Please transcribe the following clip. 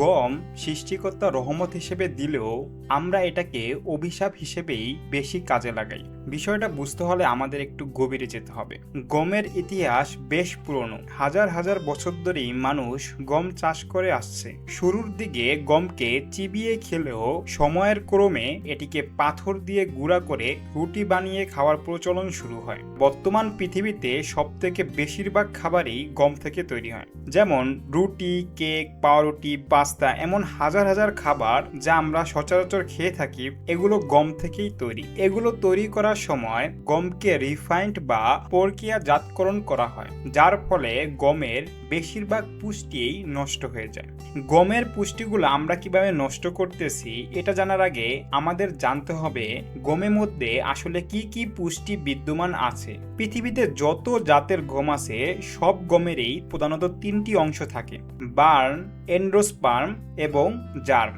গম সৃষ্টিকর্তা রহমত হিসেবে দিলেও আমরা এটাকে অভিশাপ হিসেবেই বেশি কাজে লাগাই। বিষয়টা বুঝতে হলে আমাদের একটু গভীরে যেতে হবে। গমের ইতিহাস বেশ পুরনো, হাজার হাজার বছর ধরেই মানুষ গম চাষ করে আসছে। শুরুর দিকে গমকে চিবিয়ে খেলেও সময়ের ক্রমে এটিকে পাথর দিয়ে গুঁড়া করে রুটি বানিয়ে খাওয়ার প্রচলন শুরু হয়। বর্তমান পৃথিবীতে সবথেকে বেশিরভাগ খাবারই গম থেকে তৈরি হয়, যেমন রুটি, কেক, পাউরুটি, পাস্তা, এমন হাজার হাজার খাবার যা আমরা সচরাচর খেয়ে থাকি এগুলো গম থেকেই তৈরি। এগুলো তৈরি করার সময় গমকে রিফাইন্ড বা প্রক্রিয়াজাতকরণ করা হয়, যার ফলে গমের বেশিরভাগ পুষ্টিই নষ্ট হয়ে যায়। গমের পুষ্টিগুলো আমরা কিভাবে নষ্ট করতেছি এটা জানার আগে আমাদের জানতে হবে গমের মধ্যে আসলে কি কি পুষ্টি বিদ্যমান আছে। পৃথিবীতে যত জাতের গম আছে সব গমেরই প্রধানত তিনটি অংশ থাকে: বার্ন, এন্ডোস্পার্ম এবং জার্ম।